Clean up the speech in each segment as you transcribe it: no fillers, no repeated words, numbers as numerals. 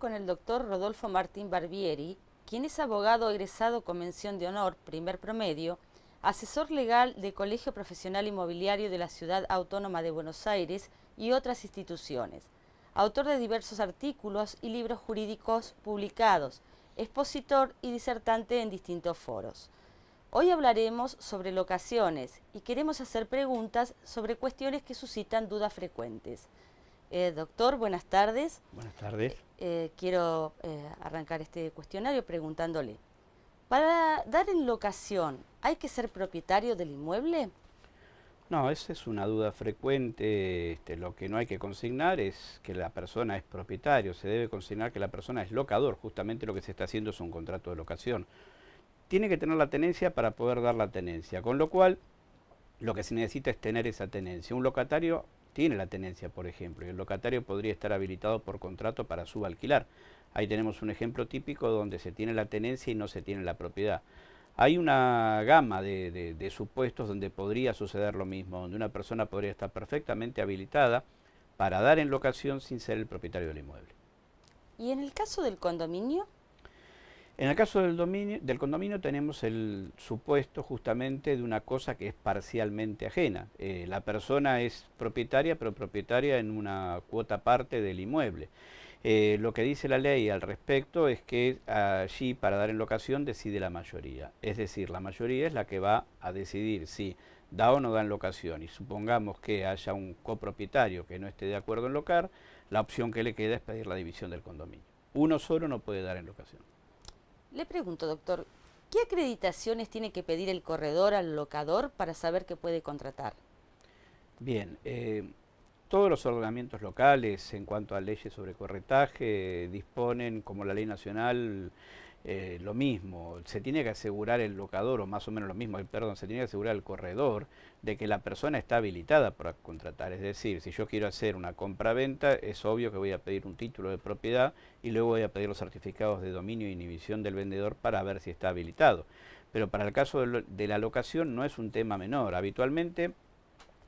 con el doctor Rodolfo Martín Barbieri, quien es abogado egresado con mención de honor, primer promedio, asesor legal del Colegio Profesional Inmobiliario de la Ciudad Autónoma de Buenos Aires y otras instituciones, autor de diversos artículos y libros jurídicos publicados, expositor y disertante en distintos foros. Hoy hablaremos sobre locaciones y queremos hacer preguntas sobre cuestiones que suscitan dudas frecuentes. Doctor, buenas tardes. Buenas tardes. Quiero arrancar este cuestionario preguntándole, ¿para dar en locación hay que ser propietario del inmueble? No, esa es una duda frecuente. Lo que no hay que consignar es que la persona es propietario, se debe consignar que la persona es locador. Justamente lo que se está haciendo es un contrato de locación. Tiene que tener la tenencia para poder dar la tenencia, con lo cual lo que se necesita es tener esa tenencia. Un locatario tiene la tenencia, por ejemplo, y el locatario podría estar habilitado por contrato para subalquilar. Ahí tenemos un ejemplo típico donde se tiene la tenencia y no se tiene la propiedad. Hay una gama de supuestos donde podría suceder lo mismo, donde una persona podría estar perfectamente habilitada para dar en locación sin ser el propietario del inmueble. ¿Y en el caso del condominio? En el caso del condominio tenemos el supuesto justamente de una cosa que es parcialmente ajena. La persona es propietaria, pero propietaria en una cuota parte del inmueble. Lo que dice la ley al respecto es que allí para dar en locación decide la mayoría. Es decir, la mayoría es la que va a decidir si da o no da en locación. Y supongamos que haya un copropietario que no esté de acuerdo en locar, la opción que le queda es pedir la división del condominio. Uno solo no puede dar en locación. Le pregunto, doctor, ¿qué acreditaciones tiene que pedir el corredor al locador para saber que puede contratar? Bien, todos los ordenamientos locales en cuanto a leyes sobre corretaje disponen, como la ley nacional, lo mismo. Se tiene que asegurar el locador, o más o menos lo mismo, perdón, se tiene que asegurar el corredor de que la persona está habilitada para contratar. Es decir, si yo quiero hacer una compra-venta, es obvio que voy a pedir un título de propiedad y luego voy a pedir los certificados de dominio e inhibición del vendedor para ver si está habilitado. Pero para el caso de la locación no es un tema menor. Habitualmente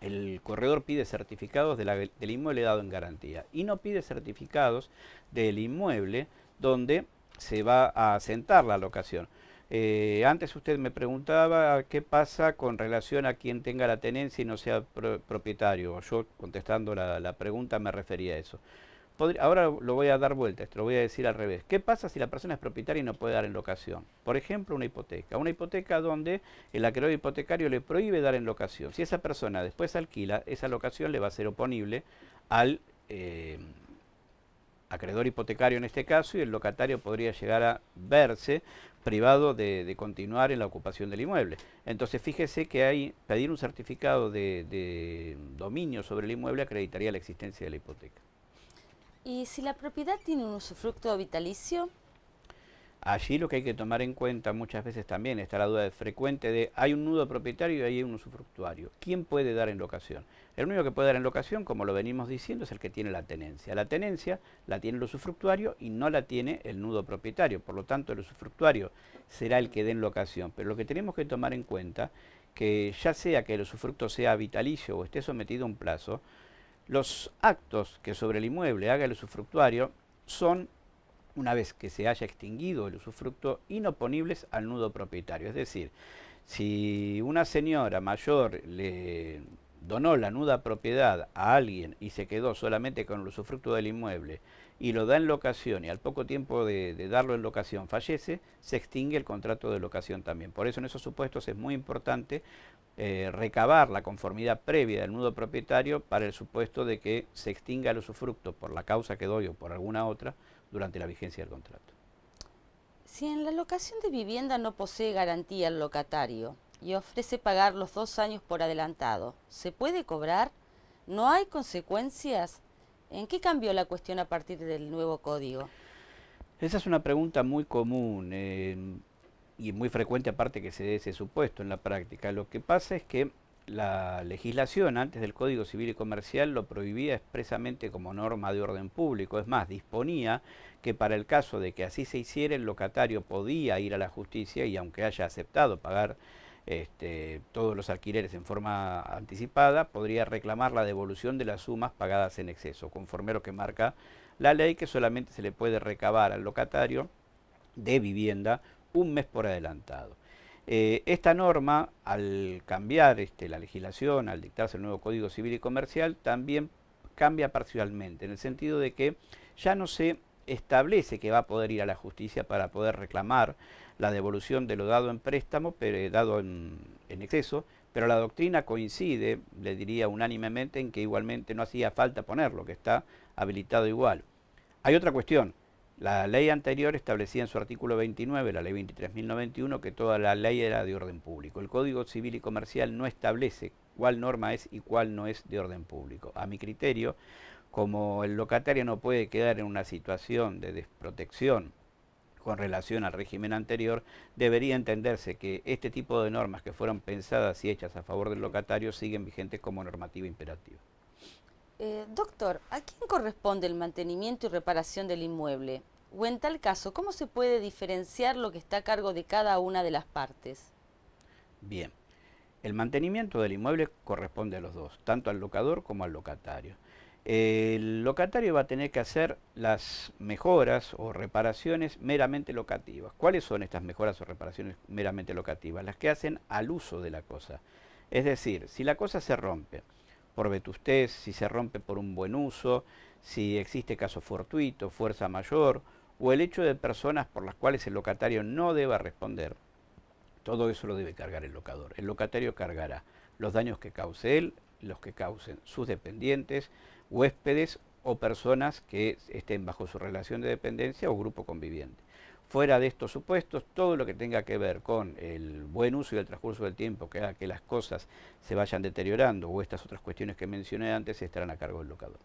el corredor pide certificados del inmueble dado en garantía y no pide certificados del inmueble donde se va a asentar la locación. Antes usted me preguntaba qué pasa con relación a quien tenga la tenencia y no sea propietario. Yo, contestando la pregunta, me refería a eso. Ahora lo voy a dar vuelta, esto lo voy a decir al revés. ¿Qué pasa si la persona es propietaria y no puede dar en locación? Por ejemplo, una hipoteca. Una hipoteca donde el acreedor hipotecario le prohíbe dar en locación. Si esa persona después alquila, esa locación le va a ser oponible al acreedor hipotecario en este caso, y el locatario podría llegar a verse privado de continuar en la ocupación del inmueble. Entonces fíjese que pedir un certificado de dominio sobre el inmueble acreditaría la existencia de la hipoteca. ¿Y si la propiedad tiene un usufructo vitalicio? Allí lo que hay que tomar en cuenta muchas veces también está la duda frecuente de hay un nudo propietario y hay un usufructuario. ¿Quién puede dar en locación? El único que puede dar en locación, como lo venimos diciendo, es el que tiene la tenencia. La tenencia la tiene el usufructuario y no la tiene el nudo propietario. Por lo tanto, el usufructuario será el que dé en locación. Pero lo que tenemos que tomar en cuenta, que ya sea que el usufructo sea vitalicio o esté sometido a un plazo, los actos que sobre el inmueble haga el usufructuario son, una vez que se haya extinguido el usufructo, inoponibles al nudo propietario. Es decir, si una señora mayor le donó la nuda propiedad a alguien y se quedó solamente con el usufructo del inmueble y lo da en locación y al poco tiempo de darlo en locación fallece, se extingue el contrato de locación también. Por eso en esos supuestos es muy importante recabar la conformidad previa del nudo propietario para el supuesto de que se extinga el usufructo por la causa que doy o por alguna otra durante la vigencia del contrato. Si en la locación de vivienda no posee garantía el locatario y ofrece pagar los 2 años por adelantado, ¿se puede cobrar? ¿No hay consecuencias? ¿En qué cambió la cuestión a partir del nuevo código? Esa es una pregunta muy común y muy frecuente, aparte que se dé ese supuesto en la práctica. Lo que pasa es que la legislación antes del Código Civil y Comercial lo prohibía expresamente como norma de orden público. Es más, disponía que para el caso de que así se hiciera, el locatario podía ir a la justicia y, aunque haya aceptado pagar todos los alquileres en forma anticipada, podría reclamar la devolución de las sumas pagadas en exceso, conforme a lo que marca la ley que solamente se le puede recabar al locatario de vivienda un mes por adelantado. Esta norma, al cambiar la legislación, al dictarse el nuevo Código Civil y Comercial, también cambia parcialmente, en el sentido de que ya no se establece que va a poder ir a la justicia para poder reclamar la devolución de lo dado en préstamo, pero dado en exceso, pero la doctrina coincide, le diría unánimemente, en que igualmente no hacía falta ponerlo, que está habilitado igual. Hay otra cuestión. La ley anterior establecía en su artículo 29, la ley 23.091, que toda la ley era de orden público. El Código Civil y Comercial no establece cuál norma es y cuál no es de orden público. A mi criterio, como el locatario no puede quedar en una situación de desprotección con relación al régimen anterior, debería entenderse que este tipo de normas que fueron pensadas y hechas a favor del locatario siguen vigentes como normativa imperativa. Doctor, ¿a quién corresponde el mantenimiento y reparación del inmueble? O en tal caso, ¿cómo se puede diferenciar lo que está a cargo de cada una de las partes? Bien, el mantenimiento del inmueble corresponde a los dos, tanto al locador como al locatario. El locatario va a tener que hacer las mejoras o reparaciones meramente locativas. ¿Cuáles son estas mejoras o reparaciones meramente locativas? Las que hacen al uso de la cosa. Es decir, si la cosa se rompe por vetustez, si se rompe por un buen uso, si existe caso fortuito, fuerza mayor, o el hecho de personas por las cuales el locatario no deba responder, todo eso lo debe cargar el locador. El locatario cargará los daños que cause él, los que causen sus dependientes, huéspedes o personas que estén bajo su relación de dependencia o grupo conviviente. Fuera de estos supuestos, todo lo que tenga que ver con el buen uso y el transcurso del tiempo, que haga que las cosas se vayan deteriorando, o estas otras cuestiones que mencioné antes, estarán a cargo del locador.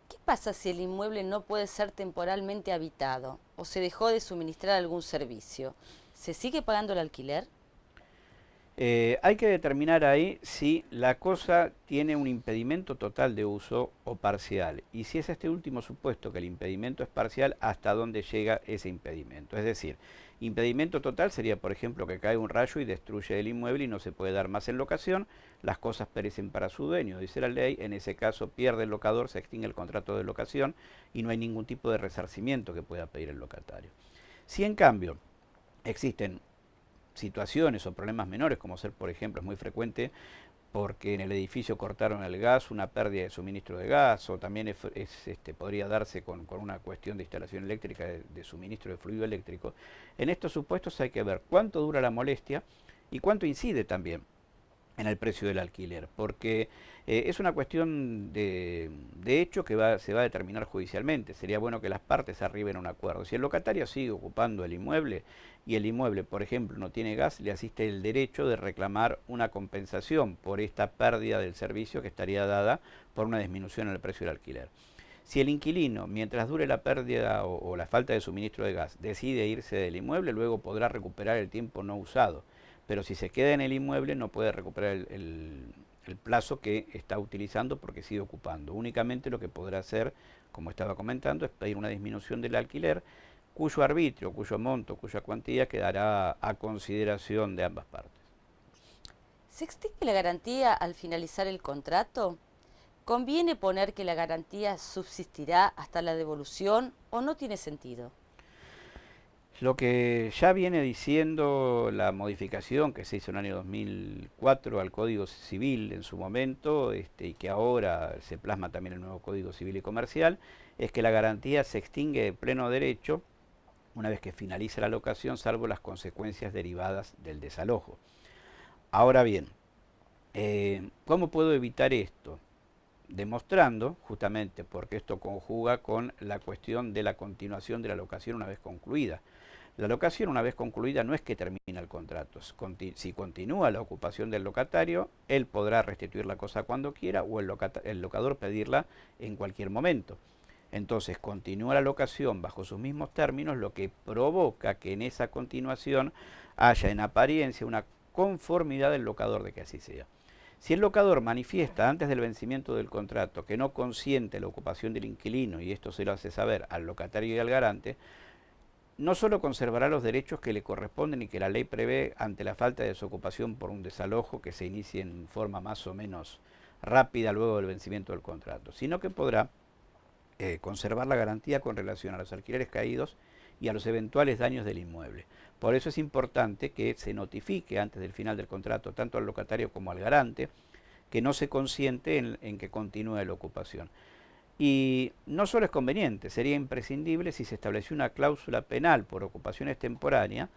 ¿Qué pasa si el inmueble no puede ser temporalmente habitado o se dejó de suministrar algún servicio? ¿Se sigue pagando el alquiler? Hay que determinar ahí si la cosa tiene un impedimento total de uso o parcial, y si es este último supuesto que el impedimento es parcial, hasta dónde llega ese impedimento. Es decir, impedimento total sería, por ejemplo, que cae un rayo y destruye el inmueble y no se puede dar más en locación, las cosas perecen para su dueño, dice la ley. En ese caso pierde el locador, se extingue el contrato de locación y no hay ningún tipo de resarcimiento que pueda pedir el locatario. Si en cambio existen situaciones o problemas menores, como ser, por ejemplo, es muy frecuente porque en el edificio cortaron el gas, una pérdida de suministro de gas, o también podría darse con una cuestión de instalación eléctrica, de suministro de fluido eléctrico. En estos supuestos hay que ver cuánto dura la molestia y cuánto incide también en el precio del alquiler, porque es una cuestión de hecho que se va a determinar judicialmente. Sería bueno que las partes arriben a un acuerdo. Si el locatario sigue ocupando el inmueble y el inmueble, por ejemplo, no tiene gas, le asiste el derecho de reclamar una compensación por esta pérdida del servicio que estaría dada por una disminución en el precio del alquiler. Si el inquilino, mientras dure la pérdida o la falta de suministro de gas, decide irse del inmueble, luego podrá recuperar el tiempo no usado. Pero si se queda en el inmueble no puede recuperar el plazo que está utilizando porque sigue ocupando. Únicamente lo que podrá hacer, como estaba comentando, es pedir una disminución del alquiler, cuyo arbitrio, cuyo monto, cuya cuantía quedará a consideración de ambas partes. ¿Se extingue la garantía al finalizar el contrato? ¿Conviene poner que la garantía subsistirá hasta la devolución o no tiene sentido? Lo que ya viene diciendo la modificación que se hizo en el año 2004 al Código Civil en su momento, y que ahora se plasma también en el nuevo Código Civil y Comercial, es que la garantía se extingue de pleno derecho una vez que finaliza la locación, salvo las consecuencias derivadas del desalojo. Ahora bien, ¿cómo puedo evitar esto? Demostrando, justamente porque esto conjuga con la cuestión de la continuación de la locación una vez concluida. La locación una vez concluida no es que termina el contrato. Si continúa la ocupación del locatario, él podrá restituir la cosa cuando quiera o el locador pedirla en cualquier momento. Entonces continúa la locación bajo sus mismos términos, lo que provoca que en esa continuación haya en apariencia una conformidad del locador de que así sea. Si el locador manifiesta antes del vencimiento del contrato que no consiente la ocupación del inquilino, y esto se lo hace saber al locatario y al garante, no solo conservará los derechos que le corresponden y que la ley prevé ante la falta de desocupación por un desalojo que se inicie en forma más o menos rápida luego del vencimiento del contrato, sino que podrá conservar la garantía con relación a los alquileres caídos y a los eventuales daños del inmueble. Por eso es importante que se notifique antes del final del contrato, tanto al locatario como al garante, que no se consiente en que continúe la ocupación. Y no solo es conveniente, sería imprescindible si se estableció una cláusula penal por ocupaciones temporáneas,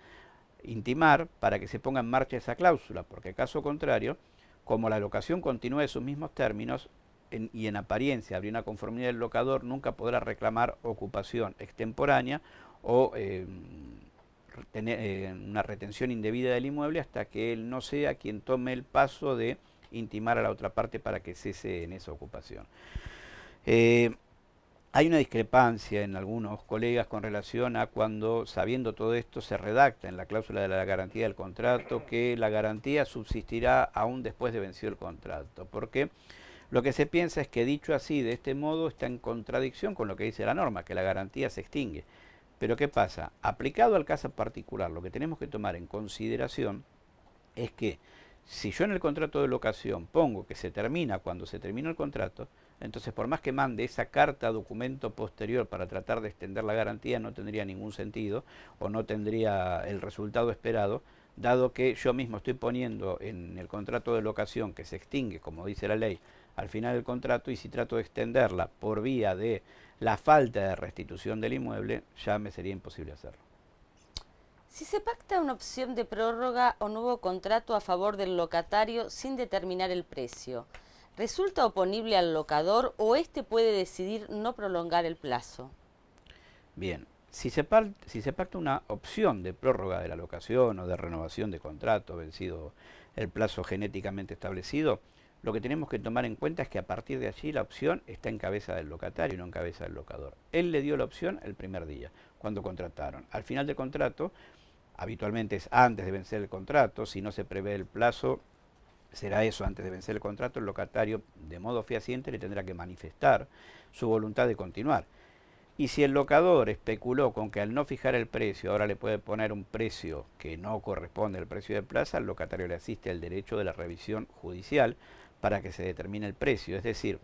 intimar para que se ponga en marcha esa cláusula, porque caso contrario, como la locación continúa en sus mismos términos y en apariencia habría una conformidad del locador, nunca podrá reclamar ocupación extemporánea o tener una retención indebida del inmueble hasta que él no sea quien tome el paso de intimar a la otra parte para que cese en esa ocupación. Hay una discrepancia en algunos colegas con relación a cuando, sabiendo todo esto, se redacta en la cláusula de la garantía del contrato que la garantía subsistirá aún después de vencido el contrato. Porque lo que se piensa es que dicho así, de este modo, está en contradicción con lo que dice la norma, que la garantía se extingue. Pero ¿qué pasa? Aplicado al caso particular, lo que tenemos que tomar en consideración es que si yo en el contrato de locación pongo que se termina cuando se termina el contrato, entonces por más que mande esa carta documento posterior para tratar de extender la garantía no tendría ningún sentido o no tendría el resultado esperado, dado que yo mismo estoy poniendo en el contrato de locación que se extingue, como dice la ley, al final del contrato, y si trato de extenderla por vía de la falta de restitución del inmueble, ya me sería imposible hacerlo. Si se pacta una opción de prórroga o nuevo contrato a favor del locatario sin determinar el precio, ¿resulta oponible al locador o éste puede decidir no prolongar el plazo? Bien, si se pacta una opción de prórroga de la locación o de renovación de contrato vencido el plazo genéticamente establecido, lo que tenemos que tomar en cuenta es que a partir de allí la opción está en cabeza del locatario y no en cabeza del locador. Él le dio la opción el primer día, cuando contrataron. Al final del contrato, habitualmente es antes de vencer el contrato, si no se prevé el plazo, será eso, antes de vencer el contrato, el locatario de modo fehaciente le tendrá que manifestar su voluntad de continuar. Y si el locador especuló con que al no fijar el precio, ahora le puede poner un precio que no corresponde al precio de plaza, el locatario le asiste al derecho de la revisión judicial para que se determine el precio. Es decir,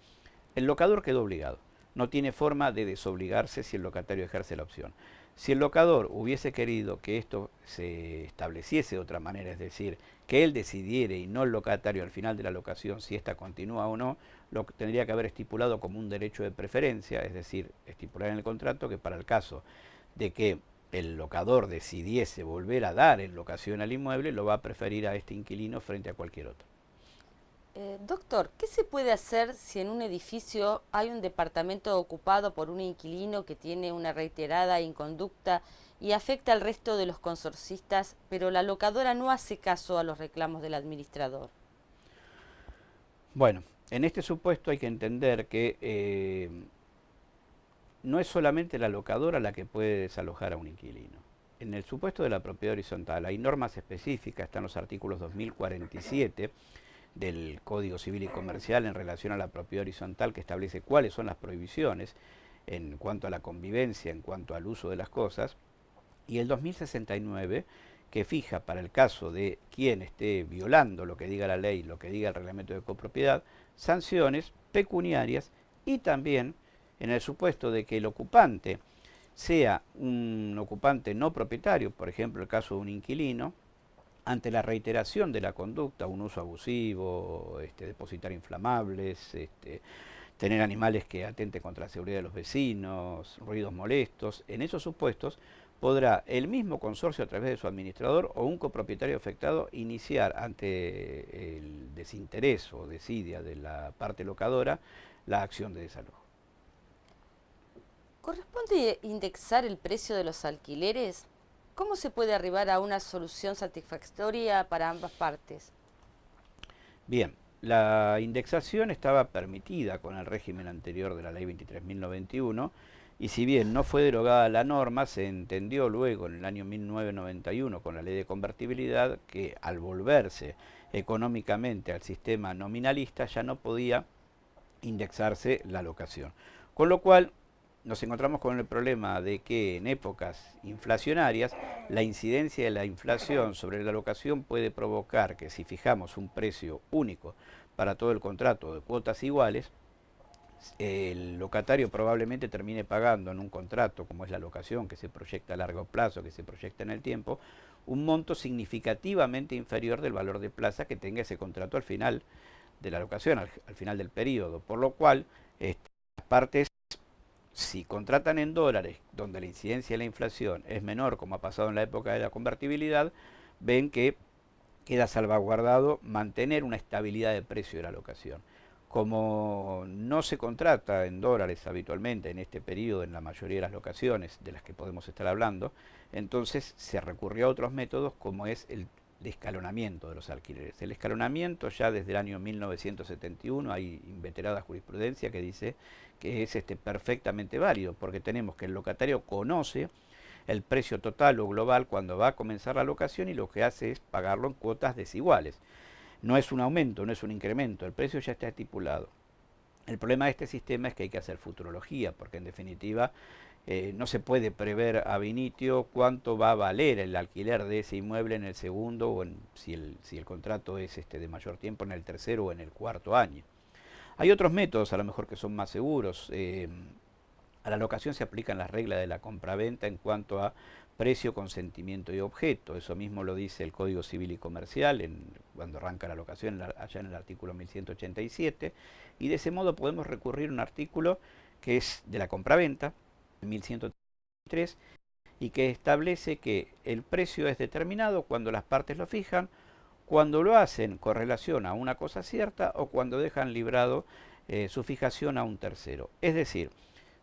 el locador quedó obligado. No tiene forma de desobligarse si el locatario ejerce la opción. Si el locador hubiese querido que esto se estableciese de otra manera, es decir, que él decidiera y no el locatario al final de la locación si ésta continúa o no, lo tendría que haber estipulado como un derecho de preferencia, es decir, estipular en el contrato que para el caso de que el locador decidiese volver a dar en locación al inmueble, lo va a preferir a este inquilino frente a cualquier otro. Doctor, ¿qué se puede hacer si en un edificio hay un departamento ocupado por un inquilino que tiene una reiterada inconducta y afecta al resto de los consorcistas, pero la locadora no hace caso a los reclamos del administrador? Bueno, en este supuesto hay que entender que no es solamente la locadora la que puede desalojar a un inquilino. En el supuesto de la propiedad horizontal hay normas específicas, están los artículos 2047 del Código Civil y Comercial en relación a la propiedad horizontal, que establece cuáles son las prohibiciones en cuanto a la convivencia, en cuanto al uso de las cosas, y el 2069, que fija para el caso de quien esté violando lo que diga la ley, lo que diga el reglamento de copropiedad, sanciones pecuniarias, y también en el supuesto de que el ocupante sea un ocupante no propietario, por ejemplo el caso de un inquilino, ante la reiteración de la conducta, un uso abusivo, depositar inflamables, tener animales que atenten contra la seguridad de los vecinos, ruidos molestos, en esos supuestos podrá el mismo consorcio a través de su administrador o un copropietario afectado iniciar ante el desinterés o desidia de la parte locadora la acción de desalojo. ¿Corresponde indexar el precio de los alquileres? ¿Cómo se puede arribar a una solución satisfactoria para ambas partes? Bien, la indexación estaba permitida con el régimen anterior de la ley 23.091 y si bien no fue derogada la norma, se entendió luego en el año 1991 con la ley de convertibilidad que al volverse económicamente al sistema nominalista ya no podía indexarse la locación. Con lo cual nos encontramos con el problema de que en épocas inflacionarias la incidencia de la inflación sobre la locación puede provocar que si fijamos un precio único para todo el contrato de cuotas iguales, el locatario probablemente termine pagando en un contrato, como es la locación, que se proyecta a largo plazo, que se proyecta en el tiempo, un monto significativamente inferior del valor de plaza que tenga ese contrato al final de la locación, al final del periodo. Por lo cual, las partes, si contratan en dólares, donde la incidencia de la inflación es menor, como ha pasado en la época de la convertibilidad, ven que queda salvaguardado mantener una estabilidad de precio de la locación. Como no se contrata en dólares habitualmente en este periodo en la mayoría de las locaciones de las que podemos estar hablando, entonces se recurrió a otros métodos como es el escalonamiento de los alquileres. El escalonamiento ya desde el año 1971 hay inveterada jurisprudencia que dice que es perfectamente válido, porque tenemos que el locatario conoce el precio total o global cuando va a comenzar la locación y lo que hace es pagarlo en cuotas desiguales. No es un aumento, no es un incremento, el precio ya está estipulado. El problema de este sistema es que hay que hacer futurología, porque en definitiva no se puede prever ab initio cuánto va a valer el alquiler de ese inmueble en el segundo o si el contrato es de mayor tiempo, en el tercero o en el cuarto año. Hay otros métodos a lo mejor que son más seguros. A la locación se aplican las reglas de la compraventa en cuanto a precio, consentimiento y objeto. Eso mismo lo dice el Código Civil y Comercial cuando arranca la locación, allá en el artículo 1187. Y de ese modo podemos recurrir a un artículo que es de la compraventa, 1133, y que establece que el precio es determinado cuando las partes lo fijan, cuando lo hacen con relación a una cosa cierta o cuando dejan librado su fijación a un tercero. Es decir,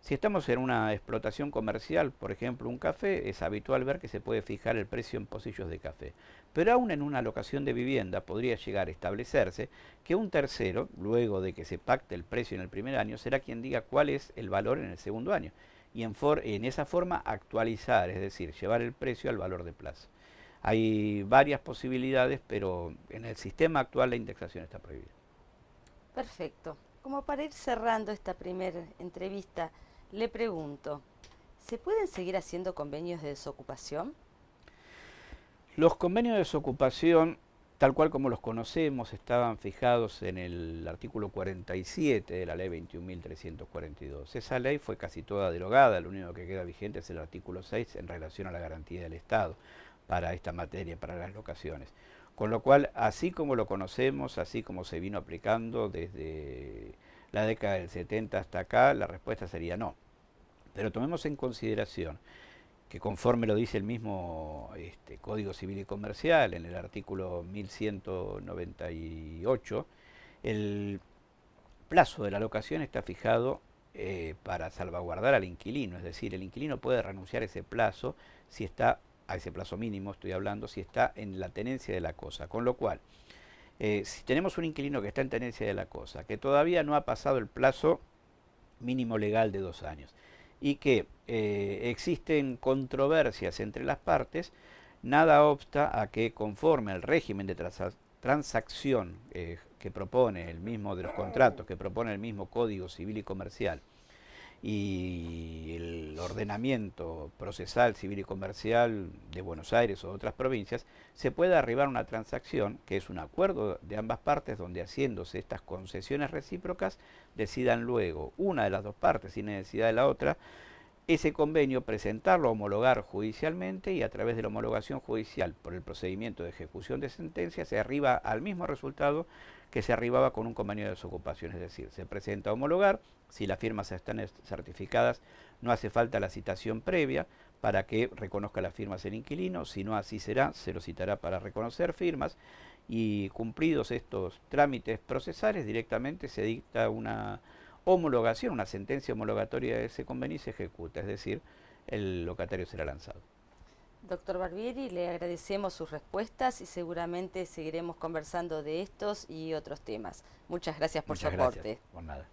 si estamos en una explotación comercial, por ejemplo un café, es habitual ver que se puede fijar el precio en pocillos de café. Pero aún en una locación de vivienda podría llegar a establecerse que un tercero, luego de que se pacte el precio en el primer año, será quien diga cuál es el valor en el segundo año. Y en esa forma actualizar, es decir, llevar el precio al valor de plaza. Hay varias posibilidades, pero en el sistema actual la indexación está prohibida. Perfecto. Como para ir cerrando esta primera entrevista, le pregunto, ¿se pueden seguir haciendo convenios de desocupación? Los convenios de desocupación, tal cual como los conocemos, estaban fijados en el artículo 47 de la ley 21.342. Esa ley fue casi toda derogada, lo único que queda vigente es el artículo 6 en relación a la garantía del Estado para esta materia, para las locaciones. Con lo cual, así como lo conocemos, así como se vino aplicando desde la década del 70 hasta acá, la respuesta sería no. Pero tomemos en consideración que conforme lo dice el mismo Código Civil y Comercial, en el artículo 1198, el plazo de la locación está fijado para salvaguardar al inquilino, es decir, el inquilino puede renunciar a ese plazo si está, a ese plazo mínimo estoy hablando, si está en la tenencia de la cosa, con lo cual, si tenemos un inquilino que está en tenencia de la cosa, que todavía no ha pasado el plazo mínimo legal de 2 años, y que existen controversias entre las partes, nada obsta a que conforme al régimen de transacción que propone el mismo de los contratos, que propone el mismo Código Civil y Comercial, y el ordenamiento procesal civil y comercial de Buenos Aires o de otras provincias, se puede arribar a una transacción que es un acuerdo de ambas partes donde haciéndose estas concesiones recíprocas decidan luego una de las dos partes sin necesidad de la otra ese convenio, presentarlo a homologar judicialmente y a través de la homologación judicial por el procedimiento de ejecución de sentencia se arriba al mismo resultado que se arribaba con un convenio de desocupación, es decir, se presenta a homologar, si las firmas están certificadas no hace falta la citación previa para que reconozca las firmas el inquilino, si no así será, se lo citará para reconocer firmas y cumplidos estos trámites procesales directamente se dicta una homologación, una sentencia homologatoria de ese convenio y se ejecuta, es decir, el locatario será lanzado. Doctor Barbieri, le agradecemos sus respuestas y seguramente seguiremos conversando de estos y otros temas. Muchas gracias por su aporte. Gracias, por nada.